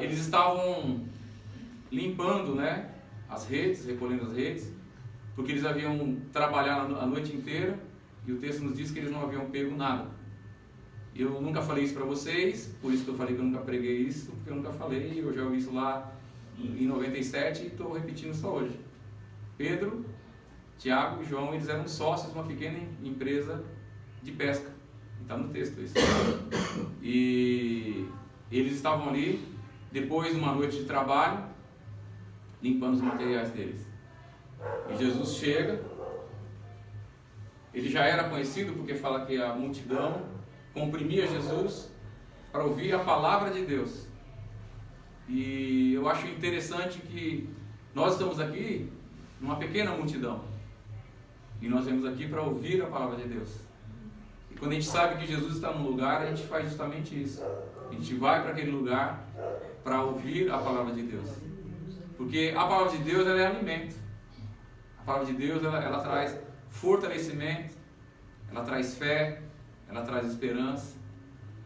eles estavam limpando, né, as redes, recolhendo as redes, porque eles haviam trabalhado a noite inteira e o texto nos diz que eles não haviam pego nada. Eu nunca falei isso para vocês, por isso que eu falei que eu nunca preguei isso, porque eu nunca falei, eu já ouvi isso lá em 97 e estou repetindo isso hoje. Pedro, Tiago e João, eles eram sócios de uma pequena empresa de pesca. Está no texto isso. E eles estavam ali, depois de uma noite de trabalho, limpando os materiais deles. E Jesus chega, ele já era conhecido porque fala que a multidão comprimia Jesus para ouvir a palavra de Deus. E eu acho interessante que nós estamos aqui numa pequena multidão e nós viemos aqui para ouvir a palavra de Deus. E quando a gente sabe que Jesus está num lugar, a gente faz justamente isso. A gente vai para aquele lugar para ouvir a palavra de Deus, porque a palavra de Deus, ela é alimento. A palavra de Deus, ela traz fortalecimento, ela traz fé, ela traz esperança,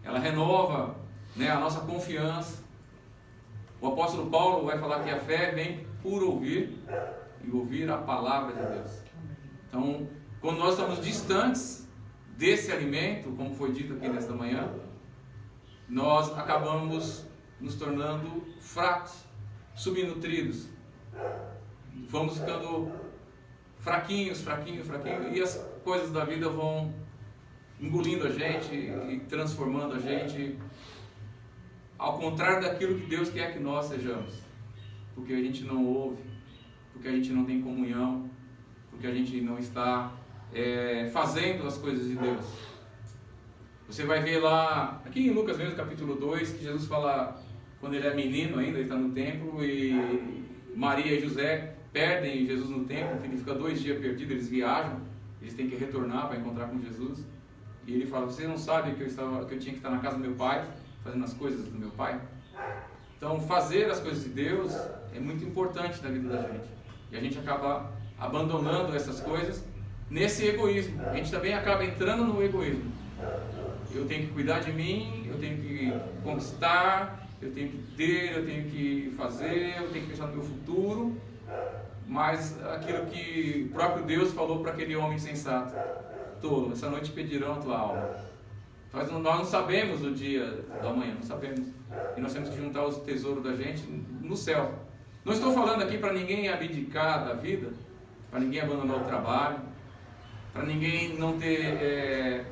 ela renova, né, a nossa confiança. O apóstolo Paulo vai falar que a fé vem por ouvir e ouvir a palavra de Deus. Então, quando nós estamos distantes desse alimento, como foi dito aqui nesta manhã, nós acabamos nos tornando fracos, subnutridos, vamos ficando fraquinhos, e as coisas da vida vão engolindo a gente e transformando a gente ao contrário daquilo que Deus quer que nós sejamos, porque a gente não ouve, porque a gente não tem comunhão, porque a gente não está fazendo as coisas de Deus. Você vai ver lá, aqui em Lucas mesmo, capítulo 2, que Jesus fala, quando ele é menino ainda, ele está no templo, e Maria e José perdem Jesus no templo, ele fica 2 dias perdido, eles viajam, eles têm que retornar para encontrar com Jesus, e ele fala, você não sabe que eu tinha que estar na casa do meu pai, fazendo as coisas do meu pai? Então, fazer as coisas de Deus é muito importante na vida da gente, e a gente acaba abandonando essas coisas nesse egoísmo. A gente também acaba entrando no egoísmo. Eu tenho que cuidar de mim, eu tenho que conquistar, eu tenho que ter, eu tenho que fazer, eu tenho que pensar no meu futuro, mas aquilo que o próprio Deus falou para aquele homem insensato: tolo, essa noite pedirão a tua alma. Nós não sabemos o dia do amanhã, não sabemos, e nós temos que juntar os tesouros da gente no céu. Não estou falando aqui para ninguém abdicar da vida, para ninguém abandonar o trabalho, para ninguém não ter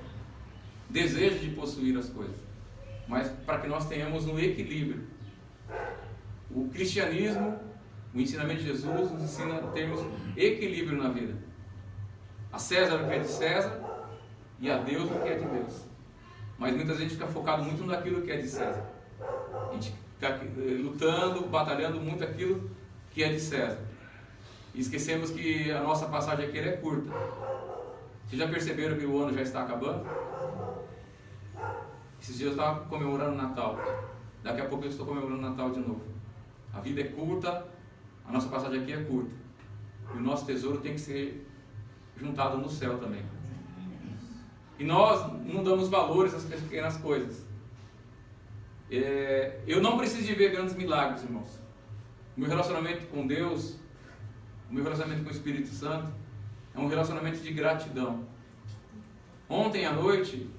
desejo de possuir as coisas, mas para que nós tenhamos um equilíbrio. O cristianismo, o ensinamento de Jesus nos ensina a termos equilíbrio na vida. A César o que é de César e a Deus o que é de Deus. Mas muitas vezes a gente fica focado muito naquilo que é de César. A gente fica lutando, batalhando muito aquilo que é de César. E esquecemos que a nossa passagem aqui é curta. Vocês já perceberam que o ano já está acabando? Esses dias eu estava comemorando o Natal. Daqui a pouco eu estou comemorando o Natal de novo. A vida é curta, a nossa passagem aqui é curta. E o nosso tesouro tem que ser juntado no céu também. E nós não damos valores às pequenas coisas. Eu não preciso de ver grandes milagres, irmãos. O meu relacionamento com Deus, o meu relacionamento com o Espírito Santo, é um relacionamento de gratidão. Ontem à noite,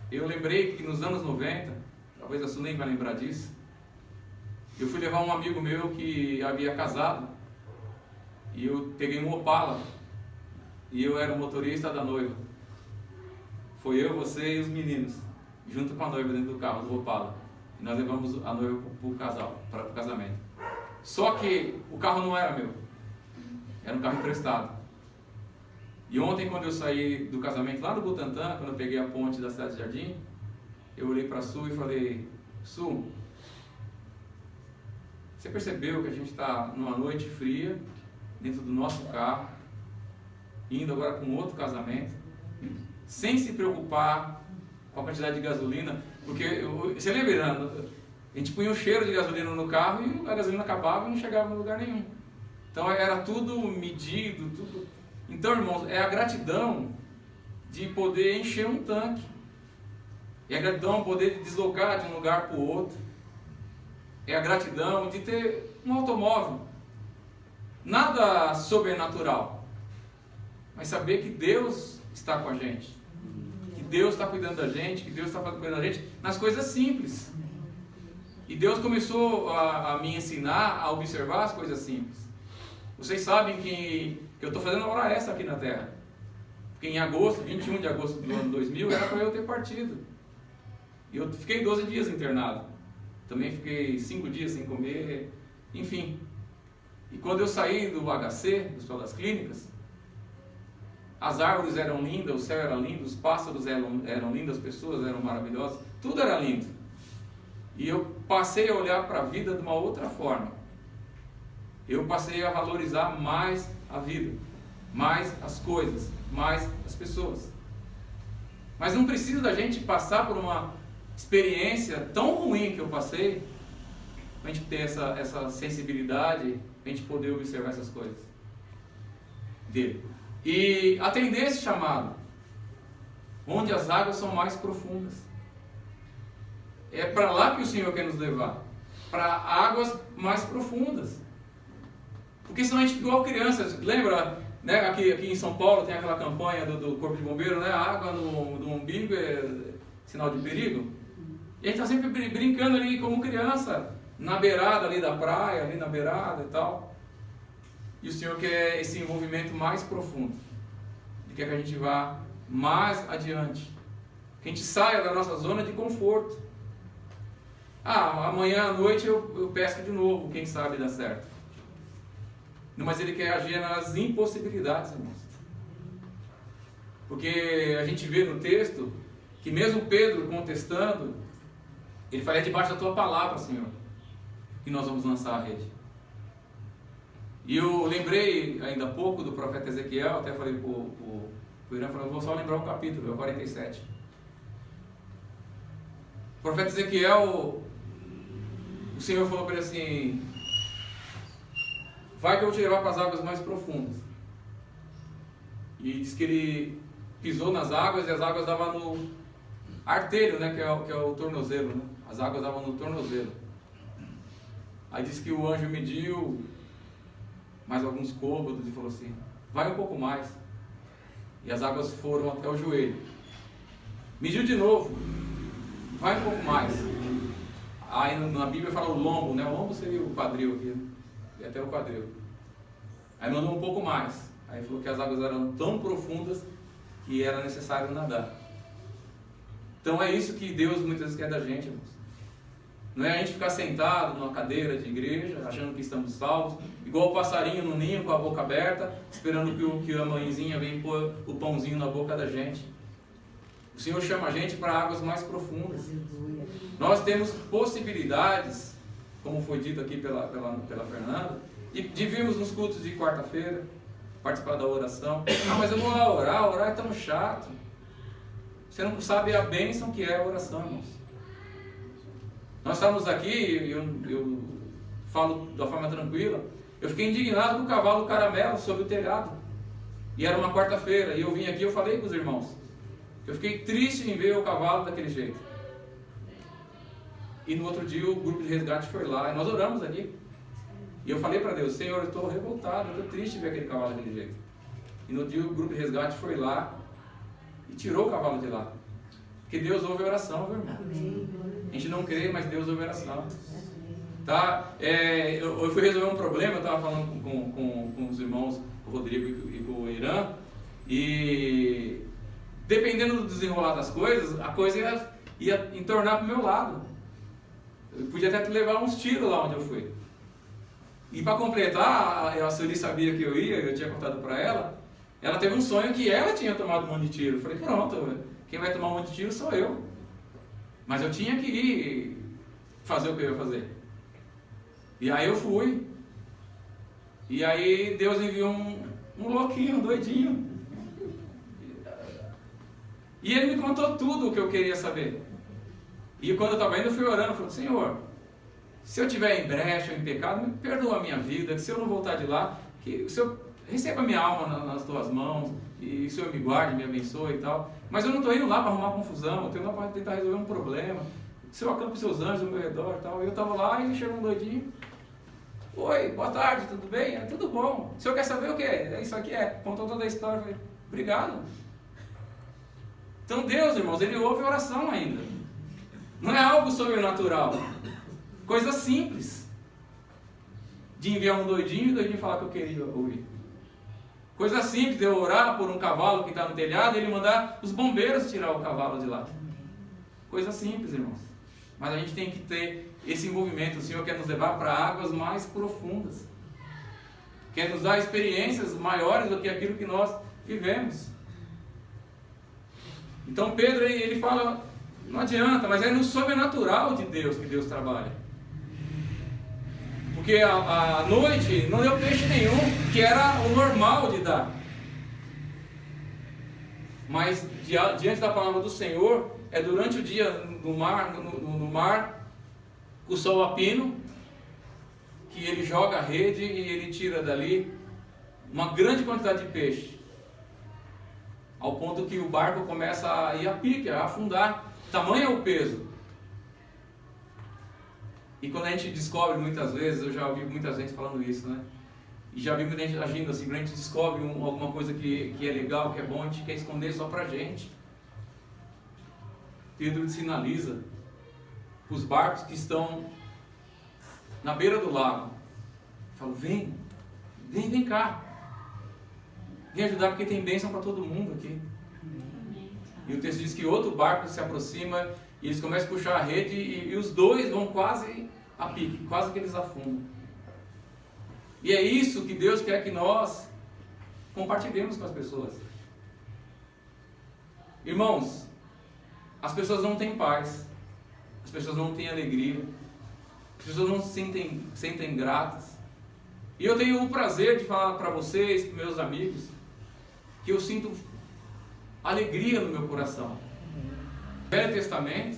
eu lembrei que nos anos 90, talvez a Su nem vai lembrar disso, eu fui levar um amigo meu que havia casado, e eu peguei um Opala, e eu era o motorista da noiva. Foi eu, você e os meninos, junto com a noiva dentro do carro, do Opala. E nós levamos a noiva para o casamento. Só que o carro não era meu, era um carro emprestado. E ontem, quando eu saí do casamento lá no Butantã, quando eu peguei a ponte da Cidade de Jardim, eu olhei para a Su e falei: Su, você percebeu que a gente está numa noite fria, dentro do nosso carro, indo agora com outro casamento, sem se preocupar com a quantidade de gasolina? Porque, você lembra, a gente punha um cheiro de gasolina no carro e a gasolina acabava e não chegava em lugar nenhum. Então era tudo medido, tudo. Então, irmãos, é a gratidão de poder encher um tanque. É a gratidão de poder deslocar de um lugar para o outro. é a gratidão de ter um automóvel. Nada sobrenatural, mas saber que Deus está com a gente, que Deus está cuidando da gente, que Deus está cuidando da gente nas coisas simples. E Deus começou a me ensinar a observar as coisas simples. Vocês sabem que eu estou fazendo a hora extra aqui na Terra. Porque em agosto, 21 de agosto do ano 2000, era para eu ter partido. E eu fiquei 12 dias internado. Também fiquei 5 dias sem comer, enfim. E quando eu saí do HC, do Hospital das Clínicas, as árvores eram lindas, o céu era lindo, os pássaros eram lindos, as pessoas eram maravilhosas, tudo era lindo. E eu passei a olhar para a vida de uma outra forma. Eu passei a valorizar mais a vida, mais as coisas, mais as pessoas. Mas não precisa da gente passar por uma experiência tão ruim que eu passei para a gente ter essa sensibilidade, para a gente poder observar essas coisas dele. E atender esse chamado, onde as águas são mais profundas. É para lá que o Senhor quer nos levar, para águas mais profundas. Porque senão a gente fica igual crianças. Lembra, né, aqui em São Paulo tem aquela campanha do Corpo de Bombeiro, né? A água no umbigo é sinal de perigo. E a gente está sempre brincando ali como criança, na beirada ali da praia, ali na beirada e tal. E o Senhor quer esse envolvimento mais profundo. Ele quer que a gente vá mais adiante. Que a gente saia da nossa zona de conforto. Amanhã à noite eu pesco de novo, quem sabe dá certo. Não, mas Ele quer agir nas impossibilidades, irmãos. Porque a gente vê no texto que mesmo Pedro contestando, ele fala: é debaixo da tua palavra, Senhor, que nós vamos lançar a rede. E eu lembrei ainda há pouco do profeta Ezequiel, até falei para o Irã, eu vou só lembrar um capítulo, é o 47. O profeta Ezequiel, o Senhor falou para ele assim: vai que eu vou te levar para as águas mais profundas. E diz que ele pisou nas águas e as águas davam no artelho, né, que é o tornozelo, né? As águas davam no tornozelo. Aí diz que o anjo mediu mais alguns côvados e falou assim: vai um pouco mais. E as águas foram até o joelho. Mediu de novo, vai um pouco mais. Aí na Bíblia fala o lombo, né? O lombo seria o quadril aqui, né? E até o quadril. Aí mandou um pouco mais. Aí falou que as águas eram tão profundas que era necessário nadar. Então é isso que Deus muitas vezes quer da gente, irmãos. Não é a gente ficar sentado numa cadeira de igreja, achando que estamos salvos, igual o passarinho no ninho com a boca aberta, esperando que a mãezinha venha pôr o pãozinho na boca da gente. O Senhor chama a gente para águas mais profundas. Nós temos possibilidades, como foi dito aqui pela Fernanda, de virmos nos cultos de quarta-feira, participar da oração. Mas eu vou lá orar é tão chato. Você não sabe a bênção que é a oração, irmãos. Nós estávamos aqui, eu falo da forma tranquila, eu fiquei indignado com o cavalo caramelo sobre o telhado. E era uma quarta-feira, e eu vim aqui e eu falei com os irmãos. Eu fiquei triste em ver o cavalo daquele jeito. E no outro dia o grupo de resgate foi lá, e nós oramos aqui. E eu falei para Deus: Senhor, eu estou revoltado, eu estou triste em ver aquele cavalo daquele jeito. E no dia o grupo de resgate foi lá e tirou o cavalo de lá. Porque Deus ouve a oração, viu, irmão? A gente não crê, mas Deus ouve a oração. Tá? Eu fui resolver um problema, eu estava falando com os irmãos, o Rodrigo e com o Irã, e dependendo do desenrolar das coisas, a coisa ia entornar para o meu lado. Eu podia até levar uns tiros lá onde eu fui. E para completar, a Sueli sabia que eu tinha contado para ela, ela teve um sonho que ela tinha tomado um monte de tiro. Eu falei: pronto, quem vai tomar um monte de tiro sou eu. Mas eu tinha que ir fazer o que eu ia fazer. E aí eu fui. E aí Deus enviou um louquinho, um doidinho. E ele me contou tudo o que eu queria saber. E quando eu estava indo, eu fui orando, eu falei: Senhor, se eu tiver em brecha, em pecado, me perdoa a minha vida, que se eu não voltar de lá, que o Senhor receba a minha alma nas tuas mãos, e o Senhor me guarde, me abençoe e tal. Mas eu não estou indo lá para arrumar confusão, eu estou indo lá para tentar resolver um problema. Seu acampe os seus anjos ao meu redor e tal. Eu estava lá e chegou um doidinho. Oi, boa tarde, tudo bem? Tudo bom. O senhor quer saber o quê? Isso aqui é. Contou toda a história. Eu falei, obrigado. Então Deus, irmãos, Ele ouve a oração ainda. Não é algo sobrenatural. Coisa simples. De enviar um doidinho e o doidinho falar que eu queria ouvir. Coisa simples de eu orar por um cavalo que está no telhado e ele mandar os bombeiros tirar o cavalo de lá. Coisa simples, irmãos. Mas a gente tem que ter esse envolvimento. O Senhor quer nos levar para águas mais profundas. Quer nos dar experiências maiores do que aquilo que nós vivemos. Então Pedro, ele fala, não adianta, mas é no sobrenatural de Deus que Deus trabalha. Porque a noite não deu peixe nenhum, que era o normal de dar. Mas diante da palavra do Senhor, é durante o dia no mar, o sol a pino, que ele joga a rede e ele tira dali uma grande quantidade de peixe. Ao ponto que o barco começa a ir a pique, a afundar. Tamanho é o peso. E quando a gente descobre muitas vezes, eu já ouvi muita gente falando isso, né? E já vi muita gente agindo assim, quando a gente descobre alguma coisa que é legal, que é bom, a gente quer esconder só pra gente. Pedro sinaliza os barcos que estão na beira do lago. Fala, vem cá. Vem ajudar porque tem bênção para todo mundo aqui. E o texto diz que outro barco se aproxima e eles começam a puxar a rede e os dois vão quase a pique, quase que eles afundam. E é isso que Deus quer que nós compartilhemos com as pessoas. Irmãos, as pessoas não têm paz, as pessoas não têm alegria, as pessoas não se sentem gratas. E eu tenho o prazer de falar para vocês, para meus amigos, que eu sinto alegria no meu coração. No Velho Testamento,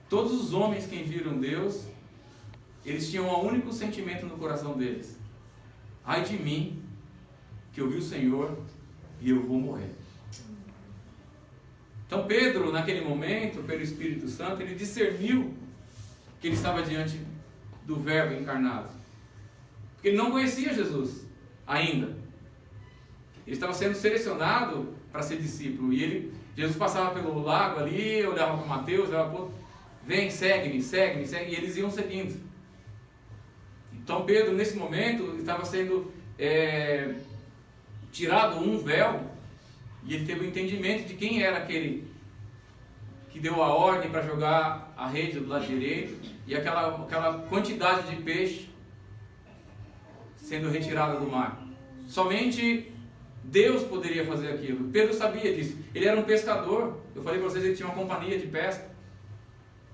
todos os homens que viram Deus, eles tinham um único sentimento no coração deles: ai de mim, que eu vi o Senhor e eu vou morrer. Então Pedro, naquele momento, pelo Espírito Santo, ele discerniu que ele estava diante do Verbo encarnado. Porque ele não conhecia Jesus ainda. Ele estava sendo selecionado para ser discípulo. E Jesus passava pelo lago ali, olhava para Mateus, olhava para o outro, vem, segue-me, e eles iam seguindo. Então Pedro, nesse momento, estava sendo tirado um véu, e ele teve o entendimento de quem era aquele que deu a ordem para jogar a rede do lado direito, e aquela quantidade de peixe sendo retirada do mar. Somente Deus poderia fazer aquilo. Pedro sabia disso. Ele era um pescador. Eu falei para vocês, ele tinha uma companhia de pesca,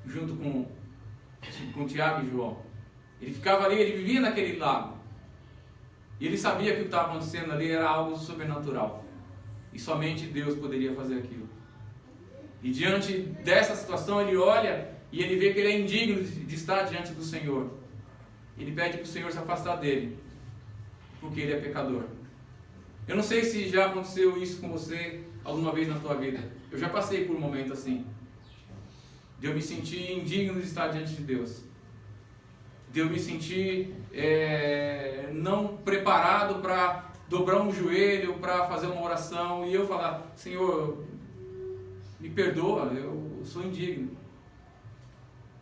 junto com Tiago e João. Ele ficava ali, ele vivia naquele lago. E ele sabia que o que estava acontecendo ali era algo sobrenatural. E somente Deus poderia fazer aquilo. E diante dessa situação, ele olha e ele vê que ele é indigno de estar diante do Senhor. Ele pede para o Senhor se afastar dele, porque ele é pecador. Eu não sei se já aconteceu isso com você alguma vez na tua vida. Eu já passei por um momento assim, de eu me sentir indigno de estar diante de Deus, de eu me sentir não preparado para dobrar um joelho, para fazer uma oração, e eu falar: Senhor, me perdoa, eu sou indigno.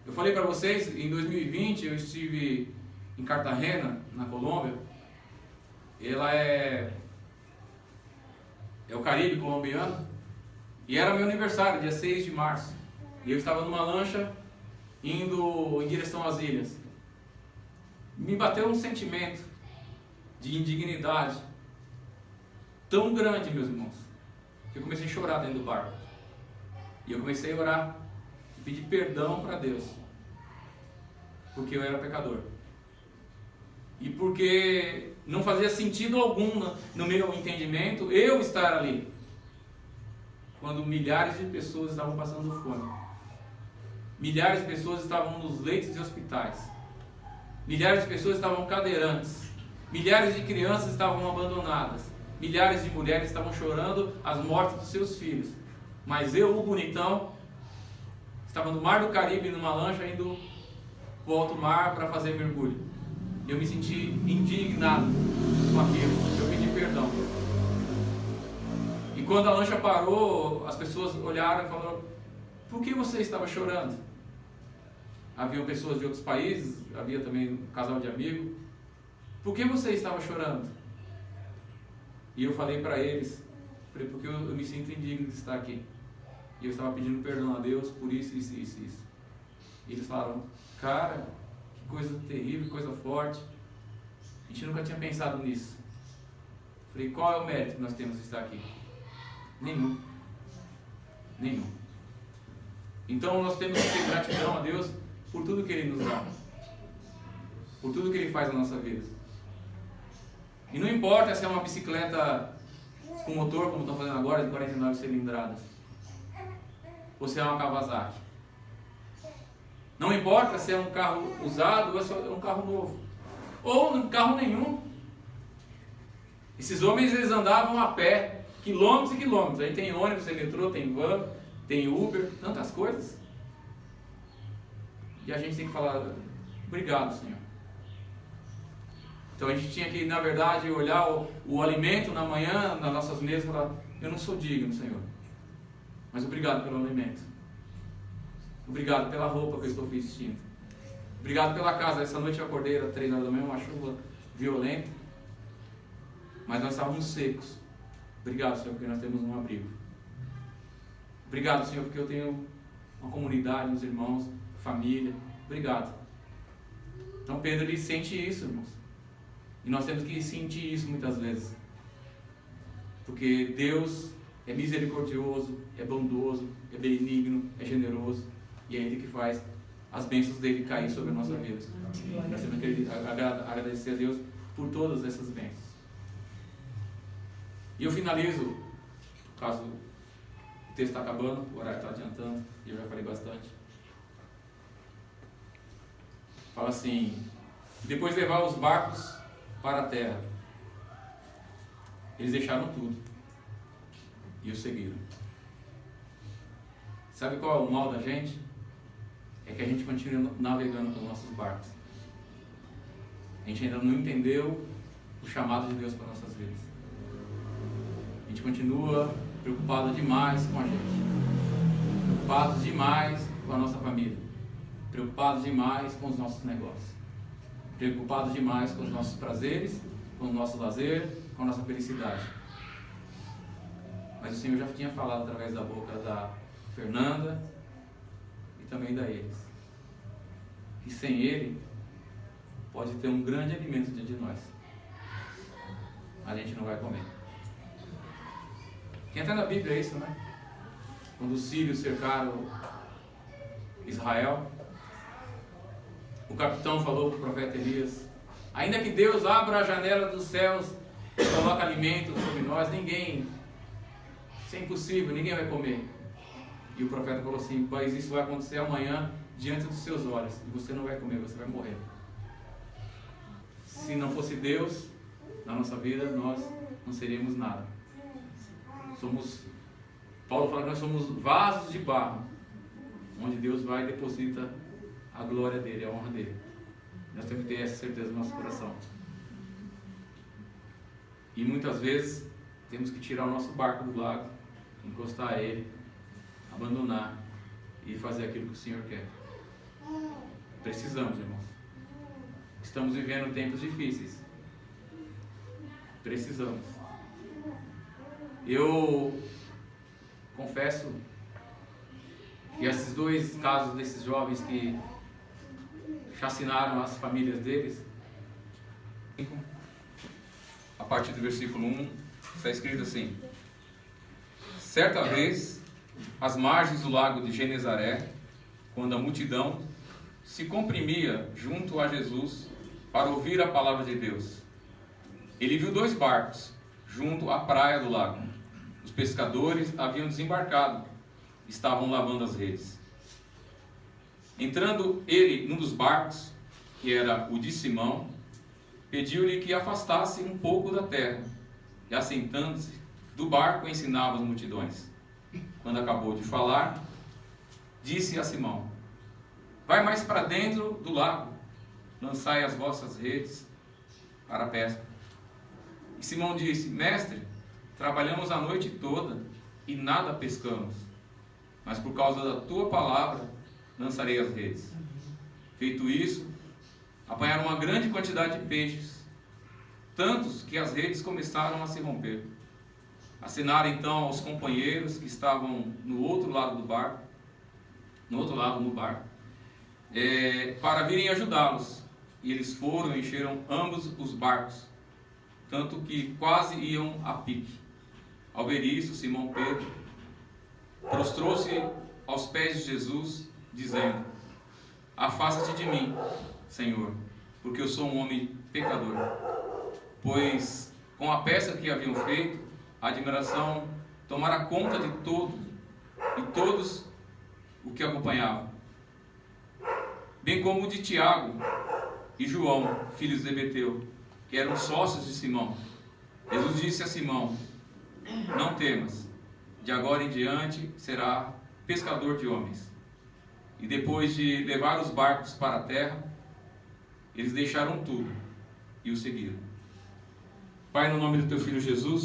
Eu falei para vocês, em 2020 eu estive em Cartagena, na Colômbia. Ela é o Caribe colombiano, e era meu aniversário, dia 6 de março, e eu estava numa lancha indo em direção às ilhas. Me bateu um sentimento de indignidade tão grande, meus irmãos, que eu comecei a chorar dentro do barco. E eu comecei a orar e pedir perdão para Deus, porque eu era pecador. E porque não fazia sentido algum no meu entendimento eu estar ali, quando milhares de pessoas estavam passando fome. Milhares de pessoas estavam nos leitos de hospitais. Milhares de pessoas estavam cadeirantes. Milhares de crianças estavam abandonadas. Milhares de mulheres estavam chorando as mortes dos seus filhos. Mas eu, o bonitão, Estava no mar do Caribe, numa lancha, indo para o alto mar para fazer mergulho. Eu me senti indignado com aquilo. Eu pedi perdão. E quando a lancha parou, as pessoas olharam e falaram: por que você estava chorando? Haviam pessoas de outros países, havia também um casal de amigos. Por que você estava chorando? E eu falei para eles, porque eu me sinto indigno de estar aqui. E eu estava pedindo perdão a Deus por isso, isso, isso, isso. E eles falaram: cara, que coisa terrível, que coisa forte. A gente nunca tinha pensado nisso. Falei: qual é o mérito que nós temos de estar aqui? Nenhum. Nenhum. Então nós temos que ter gratidão a Deus por tudo que Ele nos dá. Por tudo que Ele faz na nossa vida. E não importa se é uma bicicleta com motor, como estão fazendo agora, de 49 cilindradas. Ou se é uma Kawasaki. Não importa se é um carro usado ou se é um carro novo. Ou um carro nenhum. Esses homens, eles andavam a pé, quilômetros e quilômetros. Aí tem ônibus, tem metrô, tem van, tem Uber, tantas coisas. E a gente tem que falar: obrigado, Senhor. Então a gente tinha que, na verdade, olhar o alimento na manhã, nas nossas mesas, e falar: eu não sou digno, Senhor. Mas obrigado pelo alimento. Obrigado pela roupa que eu estou vestindo. Obrigado pela casa. Essa noite eu acordei às 3 horas da manhã, uma chuva violenta. Mas nós estávamos secos. Obrigado, Senhor, porque nós temos um abrigo. Obrigado, Senhor, porque eu tenho uma comunidade, uns irmãos, família. Obrigado. Então Pedro, ele sente isso, irmãos. E nós temos que sentir isso muitas vezes. Porque Deus é misericordioso, é bondoso, é benigno, é generoso. E é Ele que faz as bênçãos dele cair sobre a nossa vida. Nós temos que agradecer a Deus por todas essas bênçãos. E eu finalizo, caso o texto está acabando, o horário está adiantando, e eu já falei bastante. Fala assim: depois de levar os barcos para a terra, eles deixaram tudo e o seguiram. Sabe qual é o mal da gente? É que a gente continua navegando com os nossos barcos. A gente ainda não entendeu o chamado de Deus para nossas vidas. A gente continua preocupado demais com a gente, preocupado demais com a nossa família, preocupado demais com os nossos negócios, preocupado demais com os nossos prazeres, com o nosso lazer, com a nossa felicidade. Mas o Senhor já tinha falado através da boca da Fernanda e também da eles, que sem Ele pode ter um grande alimento diante de nós, a gente não vai comer. Tem até na Bíblia isso, né? Quando os sírios cercaram Israel, o capitão falou para o profeta Elias: ainda que Deus abra a janela dos céus e coloque alimento sobre nós, isso é impossível, ninguém vai comer. E o profeta falou assim: pois isso vai acontecer amanhã diante dos seus olhos, e você não vai comer, você vai morrer. Se não fosse Deus na nossa vida, nós não seríamos nada. Paulo fala que nós somos vasos de barro, onde Deus vai e deposita a glória dele, a honra dele. Nós temos que ter essa certeza no nosso coração. E muitas vezes temos que tirar o nosso barco do lago, encostar a ele, abandonar e fazer aquilo que o Senhor quer. Precisamos, irmãos. Estamos vivendo tempos difíceis. Precisamos. Eu confesso que esses dois casos desses jovens que chacinaram as famílias deles, a partir do versículo 1, está escrito assim: certa vez, às margens do lago de Genezaré, quando a multidão se comprimia junto a Jesus para ouvir a palavra de Deus, ele viu 2 barcos junto à praia do lago. Os pescadores haviam desembarcado, estavam lavando as redes. Entrando ele num dos barcos, que era o de Simão, pediu-lhe que afastasse um pouco da terra, e assentando-se do barco ensinava as multidões. Quando acabou de falar, disse a Simão: vai mais para dentro do lago, lançai as vossas redes para a pesca. E Simão disse: mestre, trabalhamos a noite toda e nada pescamos, mas por causa da tua palavra lançarei as redes. Feito isso, apanharam uma grande quantidade de peixes, tantos que as redes começaram a se romper. Assinaram então aos companheiros que estavam no outro lado do barco, para virem ajudá-los. E eles foram e encheram ambos os barcos, tanto que quase iam a pique. Ao ver isso, Simão Pedro prostrou-se aos pés de Jesus, dizendo: afasta-te de mim, Senhor, porque eu sou um homem pecador. Pois com a pesca que haviam feito, a admiração tomara conta de todos o que acompanhavam, bem como de Tiago e João, filhos de Zebedeu, que eram sócios de Simão. Jesus disse a Simão: não temas, de agora em diante será pescador de homens. E depois de levar os barcos para a terra, eles deixaram tudo e o seguiram. Pai, no nome do teu Filho Jesus,